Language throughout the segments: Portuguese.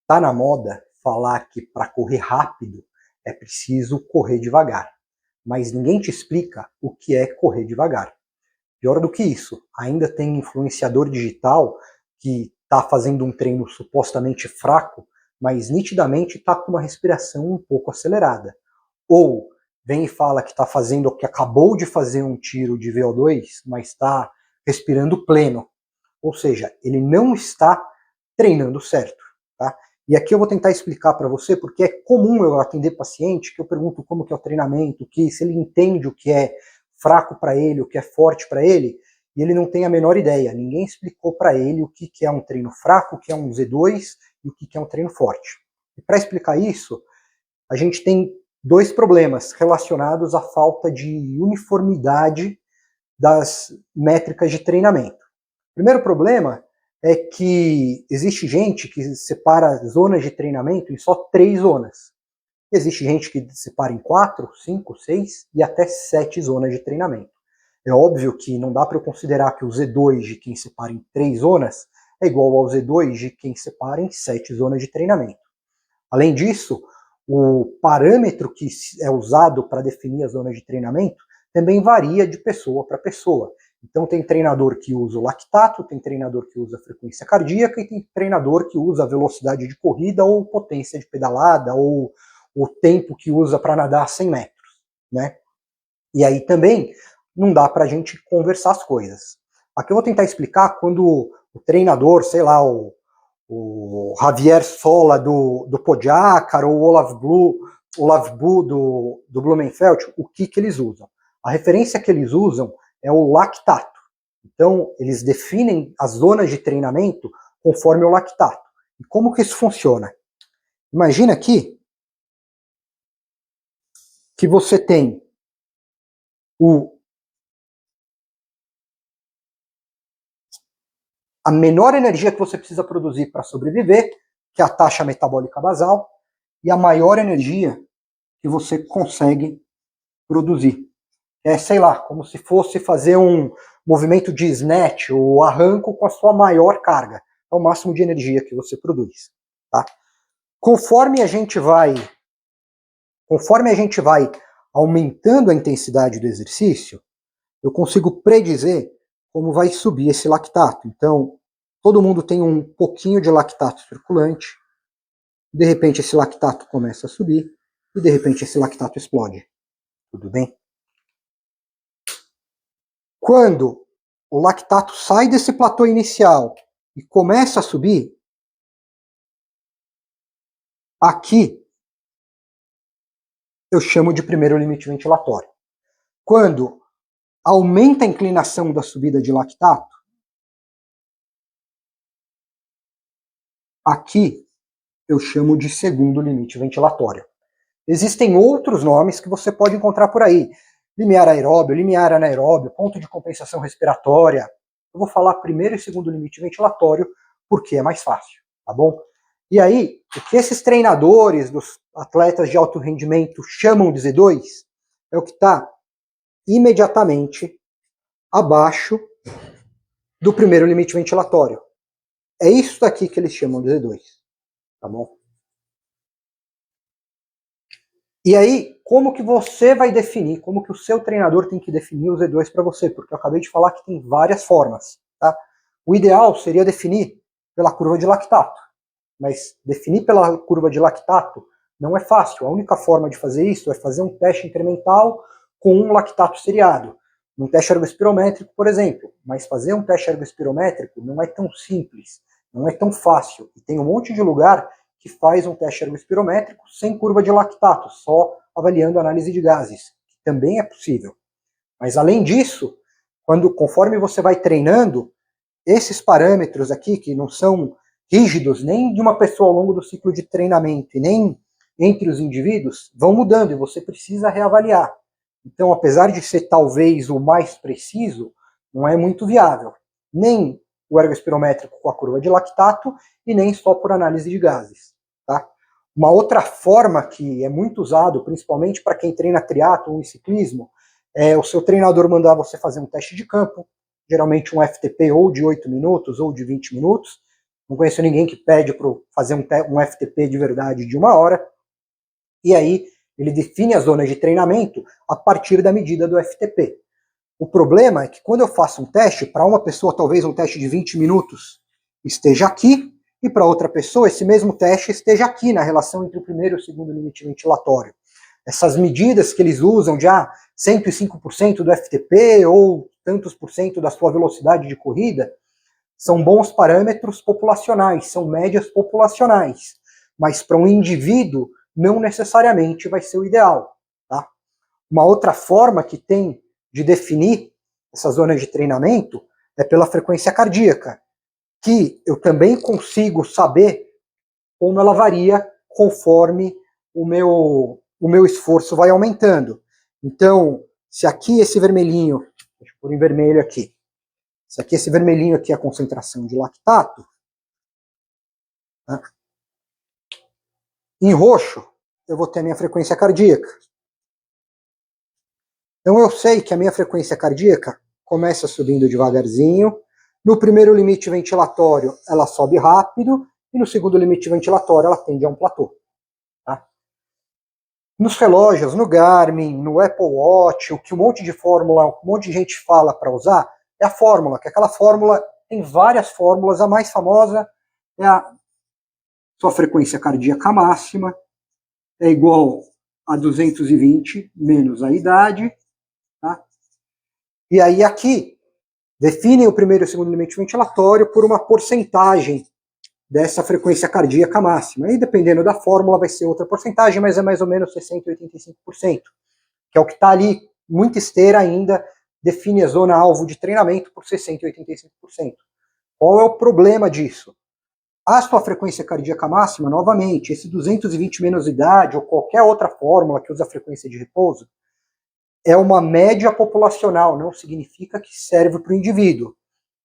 Tá na moda falar que para correr rápido é preciso correr devagar, mas ninguém te explica o que é correr devagar. Pior do que isso, ainda tem influenciador digital que está fazendo um treino supostamente fraco, mas nitidamente está com uma respiração um pouco acelerada. Ou vem e fala que está fazendo, que acabou de fazer um tiro de VO2, mas está respirando pleno. Ou seja, ele não está treinando certo. Tá? E aqui eu vou tentar explicar para você, porque é comum eu atender paciente que eu pergunto como que é o treinamento, que se ele entende o que é fraco para ele, o que é forte para ele, e ele não tem a menor ideia. Ninguém explicou para ele o que é um treino fraco, o que é um Z2 e o que é um treino forte. E para explicar isso, a gente tem dois problemas relacionados à falta de uniformidade das métricas de treinamento. O primeiro problema é que existe gente que separa zonas de treinamento em só 3 zonas. Existe gente que separa em 4, 5, 6 e até 7 zonas de treinamento. É óbvio que não dá para eu considerar que o Z2 de quem separa em 3 zonas é igual ao Z2 de quem separa em 7 zonas de treinamento. Além disso, o parâmetro que é usado para definir a zona de treinamento também varia de pessoa para pessoa. Então tem treinador que usa o lactato, tem treinador que usa a frequência cardíaca e tem treinador que usa a velocidade de corrida ou potência de pedalada ou o tempo que usa para nadar a 100 metros. Né? E aí também não dá para a gente conversar as coisas. Aqui eu vou tentar explicar quando o treinador, sei lá, o Javier Sola do Pogacar ou o Olav Bu do Blumenfeld, o que eles usam? A referência que eles usam é o lactato. Então, eles definem as zonas de treinamento conforme o lactato. E como que isso funciona? Imagina aqui que você tem a menor energia que você precisa produzir para sobreviver, que é a taxa metabólica basal, e a maior energia que você consegue produzir. É, sei lá, como se fosse fazer um movimento de snatch ou arranco com a sua maior carga. É o máximo de energia que você produz. Tá? Conforme a gente vai aumentando a intensidade do exercício, eu consigo predizer como vai subir esse lactato. Então, todo mundo tem um pouquinho de lactato circulante, de repente esse lactato começa a subir, e de repente esse lactato explode. Tudo bem? Quando o lactato sai desse platô inicial e começa a subir, aqui eu chamo de primeiro limite ventilatório. Quando aumenta a inclinação da subida de lactato, aqui eu chamo de segundo limite ventilatório. Existem outros nomes que você pode encontrar por aí. Limiar aeróbio, limiar anaeróbio, ponto de compensação respiratória. Eu vou falar primeiro e segundo limite ventilatório porque é mais fácil, tá bom? E aí, o que esses treinadores dos atletas de alto rendimento chamam de Z2 é o que está imediatamente abaixo do primeiro limite ventilatório. É isso daqui que eles chamam de Z2, tá bom? E aí, como que você vai definir, como que o seu treinador tem que definir o Z2 para você? Porque eu acabei de falar que tem várias formas, tá? O ideal seria definir pela curva de lactato, mas definir pela curva de lactato não é fácil. A única forma de fazer isso é fazer um teste incremental com um lactato seriado. Um teste ergospirométrico, por exemplo. Mas fazer um teste ergospirométrico não é tão simples, não é tão fácil. E tem um monte de lugar que faz um teste ergospirométrico sem curva de lactato, só avaliando a análise de gases, que também é possível. Mas além disso, conforme você vai treinando, esses parâmetros aqui, que não são rígidos nem de uma pessoa ao longo do ciclo de treinamento e nem entre os indivíduos, vão mudando e você precisa reavaliar. Então, apesar de ser talvez o mais preciso, não é muito viável. Nem o ergospirométrico com a curva de lactato e nem só por análise de gases. Tá? Uma outra forma que é muito usado, principalmente para quem treina triatlo e ciclismo, é o seu treinador mandar você fazer um teste de campo, geralmente um FTP ou de 8 minutos ou de 20 minutos, Não conheço ninguém que pede para fazer um FTP de verdade de 1 hora. E aí ele define as zonas de treinamento a partir da medida do FTP. O problema é que quando eu faço um teste, para uma pessoa talvez um teste de 20 minutos esteja aqui, e para outra pessoa esse mesmo teste esteja aqui, na relação entre o primeiro e o segundo limite ventilatório. Essas medidas que eles usam de 105% do FTP ou tantos por cento da sua velocidade de corrida, são bons parâmetros populacionais, são médias populacionais, mas para um indivíduo não necessariamente vai ser o ideal. Tá? Uma outra forma que tem de definir essa zona de treinamento é pela frequência cardíaca, que eu também consigo saber como ela varia conforme o meu esforço vai aumentando. Então, se aqui esse vermelhinho, deixa eu pôr em vermelho aqui, se aqui esse vermelhinho aqui é a concentração de lactato, né? Em roxo eu vou ter a minha frequência cardíaca. Então eu sei que a minha frequência cardíaca começa subindo devagarzinho, no primeiro limite ventilatório ela sobe rápido, e no segundo limite ventilatório ela tende a um platô. Tá? Nos relógios, no Garmin, no Apple Watch, o que um monte de fórmula, um monte de gente fala para usar, é a fórmula, que aquela fórmula tem várias fórmulas, a mais famosa é a sua frequência cardíaca máxima, é igual a 220 menos a idade, tá? E aí aqui, definem o primeiro e o segundo limite ventilatório por uma porcentagem dessa frequência cardíaca máxima. E dependendo da fórmula vai ser outra porcentagem, mas é mais ou menos 60% a 85%, que é o que está ali, muita esteira ainda, define a zona alvo de treinamento por 60% a 85%. Qual é o problema disso? A sua frequência cardíaca máxima, novamente, esse 220 menos idade ou qualquer outra fórmula que usa a frequência de repouso, é uma média populacional, não significa que serve para o indivíduo.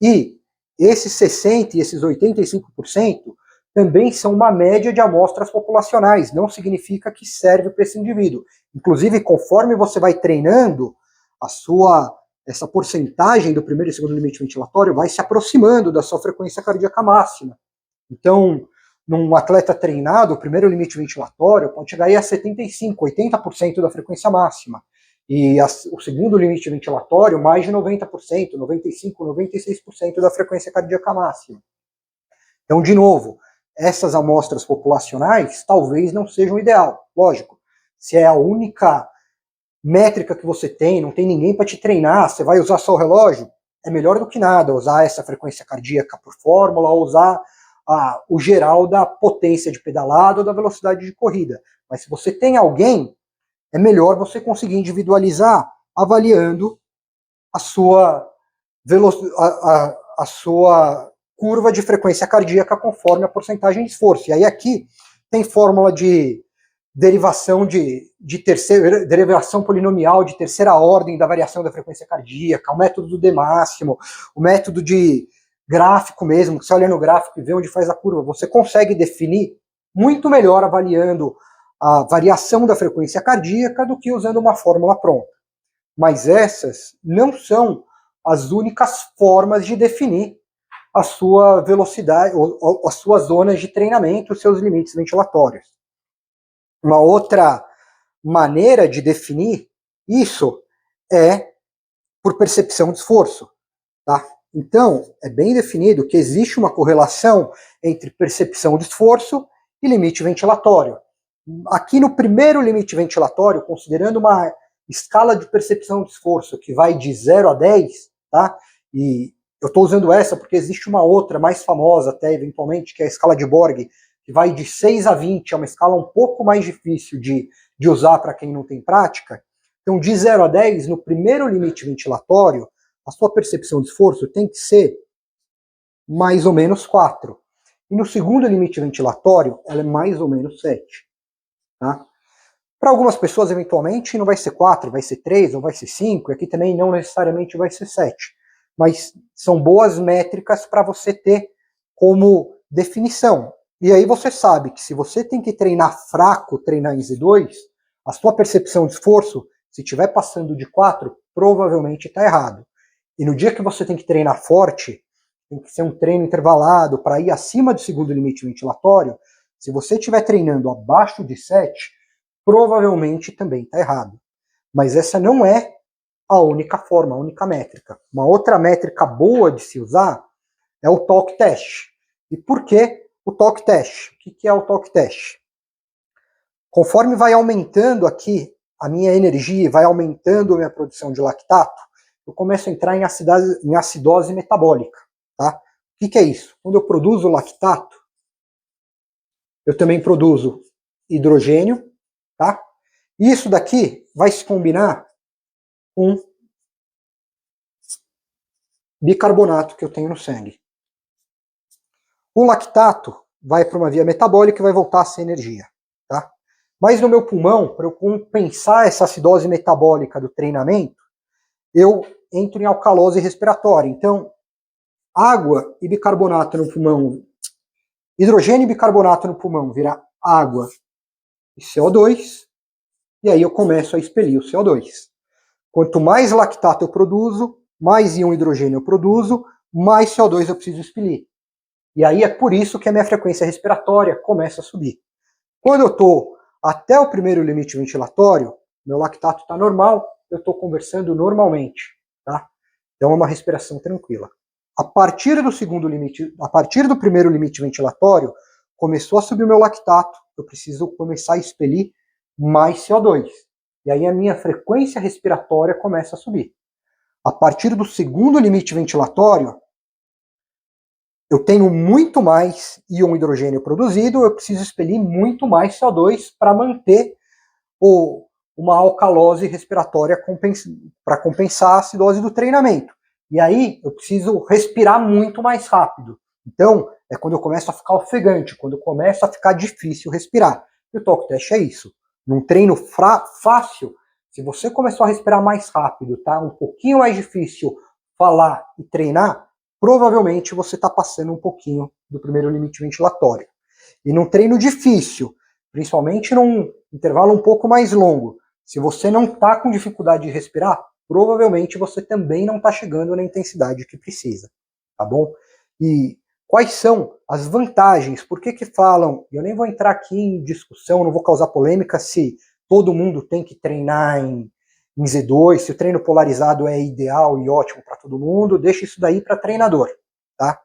E esses 60% e esses 85% também são uma média de amostras populacionais, não significa que serve para esse indivíduo. Inclusive, conforme você vai treinando, essa porcentagem do primeiro e segundo limite ventilatório vai se aproximando da sua frequência cardíaca máxima. Então, num atleta treinado, o primeiro limite ventilatório pode chegar aí a 75%, 80% da frequência máxima. E o segundo limite ventilatório, mais de 90%, 95%, 96% da frequência cardíaca máxima. Então, de novo, essas amostras populacionais talvez não sejam o ideal. Lógico, se é a única métrica que você tem, não tem ninguém para te treinar, você vai usar só o relógio, é melhor do que nada usar essa frequência cardíaca por fórmula, ou usar o geral da potência de pedalada ou da velocidade de corrida. Mas se você tem alguém, é melhor você conseguir individualizar avaliando a sua curva de frequência cardíaca conforme a porcentagem de esforço. E aí aqui tem fórmula de derivação derivação polinomial de terceira ordem da variação da frequência cardíaca, o método do D máximo, o método de gráfico mesmo, que você olha no gráfico e vê onde faz a curva, você consegue definir muito melhor avaliando a variação da frequência cardíaca do que usando uma fórmula pronta. Mas essas não são as únicas formas de definir a sua velocidade, ou as suas zonas de treinamento, os seus limites ventilatórios. Uma outra maneira de definir isso é por percepção de esforço. Tá? Então, é bem definido que existe uma correlação entre percepção de esforço e limite ventilatório. Aqui no primeiro limite ventilatório, considerando uma escala de percepção de esforço que vai de 0 a 10, tá? E eu estou usando essa porque existe uma outra mais famosa até eventualmente, que é a escala de Borg, que vai de 6 a 20, é uma escala um pouco mais difícil de usar para quem não tem prática. Então, de 0 a 10, no primeiro limite ventilatório, a sua percepção de esforço tem que ser mais ou menos 4. E no segundo limite ventilatório, ela é mais ou menos 7. Tá? Para algumas pessoas, eventualmente, não vai ser 4, vai ser 3, ou vai ser 5, e aqui também não necessariamente vai ser 7. Mas são boas métricas para você ter como definição. E aí você sabe que se você tem que treinar fraco, treinar em Z2, a sua percepção de esforço, se estiver passando de 4, provavelmente está errado. E no dia que você tem que treinar forte, tem que ser um treino intervalado para ir acima do segundo limite ventilatório. Se você estiver treinando abaixo de 7, provavelmente também está errado. Mas essa não é a única forma, a única métrica. Uma outra métrica boa de se usar é o talk test. E por que o talk test? O que é o talk test? Conforme vai aumentando aqui a minha energia, vai aumentando a minha produção de lactato, eu começo a entrar em acidose metabólica. Tá? O que é isso? Quando eu produzo lactato, eu também produzo hidrogênio, tá? E isso daqui vai se combinar com bicarbonato que eu tenho no sangue. O lactato vai para uma via metabólica e vai voltar a ser energia, tá? Mas no meu pulmão, para eu compensar essa acidose metabólica do treinamento, eu entro em alcalose respiratória. Então, água e bicarbonato no pulmão, hidrogênio e bicarbonato no pulmão vira água e CO2, e aí eu começo a expelir o CO2. Quanto mais lactato eu produzo, mais íon hidrogênio eu produzo, mais CO2 eu preciso expelir. E aí é por isso que a minha frequência respiratória começa a subir. Quando eu estou até o primeiro limite ventilatório, meu lactato está normal, eu estou conversando normalmente, tá? Então é uma respiração tranquila. A partir do segundo limite, a partir do primeiro limite ventilatório, começou a subir o meu lactato, eu preciso começar a expelir mais CO2. E aí a minha frequência respiratória começa a subir. A partir do segundo limite ventilatório, eu tenho muito mais íon hidrogênio produzido, eu preciso expelir muito mais CO2 para manter uma alcalose respiratória para compensar a acidose do treinamento. E aí eu preciso respirar muito mais rápido. Então, é quando eu começo a ficar ofegante, quando começa a ficar difícil respirar. E o talk test é isso. Num treino fácil, se você começou a respirar mais rápido, tá um pouquinho mais difícil falar e treinar, provavelmente você está passando um pouquinho do primeiro limite ventilatório. E num treino difícil, principalmente num intervalo um pouco mais longo, se você não está com dificuldade de respirar, provavelmente você também não está chegando na intensidade que precisa, tá bom? E quais são as vantagens? Por que falam? Eu nem vou entrar aqui em discussão, não vou causar polêmica se todo mundo tem que treinar em Z2, se o treino polarizado é ideal e ótimo para todo mundo, deixa isso daí para treinador, tá?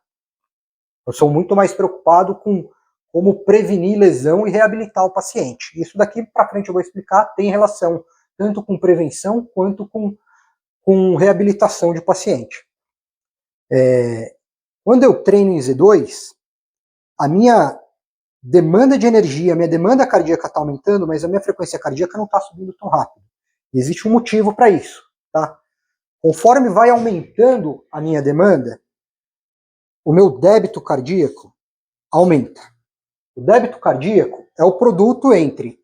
Eu sou muito mais preocupado com como prevenir lesão e reabilitar o paciente. Isso daqui para frente eu vou explicar, tem relação tanto com prevenção quanto com reabilitação de paciente. Quando eu treino em Z2, a minha demanda de energia, a minha demanda cardíaca está aumentando, mas a minha frequência cardíaca não está subindo tão rápido. E existe um motivo para isso, tá? Conforme vai aumentando a minha demanda, o meu débito cardíaco aumenta. O débito cardíaco é o produto entre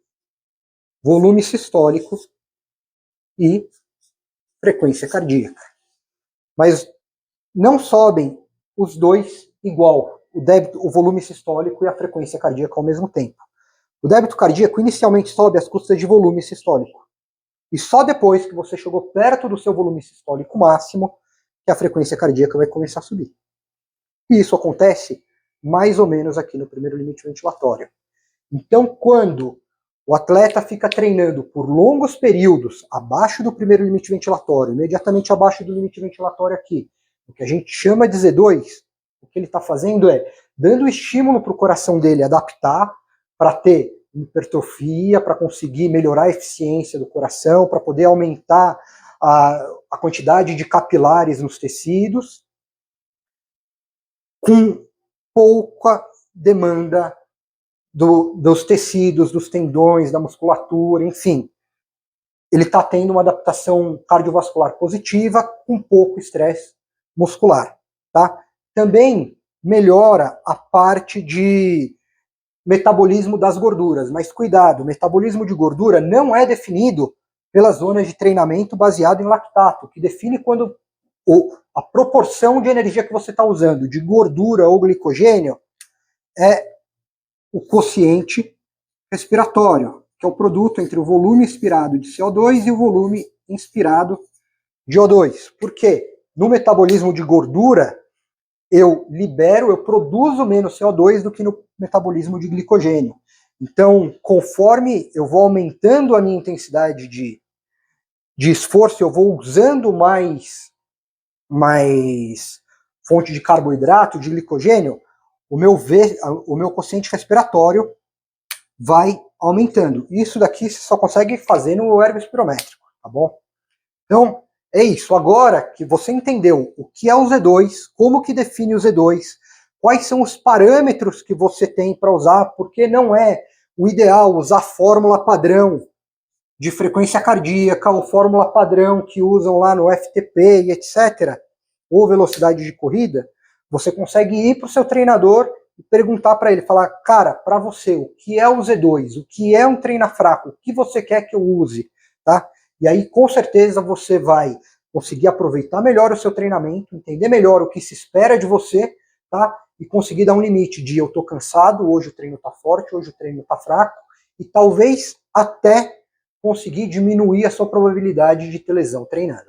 volume sistólico e frequência cardíaca. Mas não sobem os dois igual, o volume sistólico e a frequência cardíaca ao mesmo tempo. O débito cardíaco inicialmente sobe às custas de volume sistólico. E só depois que você chegou perto do seu volume sistólico máximo, que a frequência cardíaca vai começar a subir. E isso acontece mais ou menos aqui no primeiro limite ventilatório. Então, quando o atleta fica treinando por longos períodos abaixo do primeiro limite ventilatório, imediatamente abaixo do limite ventilatório aqui, o que a gente chama de Z2, o que ele está fazendo é dando estímulo para o coração dele adaptar para ter hipertrofia, para conseguir melhorar a eficiência do coração, para poder aumentar a quantidade de capilares nos tecidos, com pouca demanda dos tecidos, dos tendões, da musculatura, enfim. Ele está tendo uma adaptação cardiovascular positiva com pouco estresse muscular. Tá? Também melhora a parte de metabolismo das gorduras, mas cuidado, o metabolismo de gordura não é definido pelas zonas de treinamento baseado em lactato, que define quando a proporção de energia que você está usando, de gordura ou glicogênio, é o quociente respiratório, que é o produto entre o volume expirado de CO2 e o volume inspirado de O2. Por quê? No metabolismo de gordura, eu produzo menos CO2 do que no metabolismo de glicogênio. Então, conforme eu vou aumentando a minha intensidade de esforço, eu vou usando mais fonte de carboidrato, de glicogênio, o meu quociente respiratório vai aumentando. Isso daqui você só consegue fazer no ergo espirométrico, tá bom? Então, é isso. Agora que você entendeu o que é o Z2, como que define o Z2, quais são os parâmetros que você tem para usar, porque não é o ideal usar fórmula padrão de frequência cardíaca ou fórmula padrão que usam lá no FTP e etc., ou velocidade de corrida, você consegue ir para o seu treinador e perguntar para ele, falar, cara, para você, o que é o Z2? O que é um treino fraco? O que você quer que eu use? Tá? E aí, com certeza, você vai conseguir aproveitar melhor o seu treinamento, entender melhor o que se espera de você, tá? E conseguir dar um limite de eu tô cansado, hoje o treino tá forte, hoje o treino tá fraco, e talvez até conseguir diminuir a sua probabilidade de ter lesão treinando.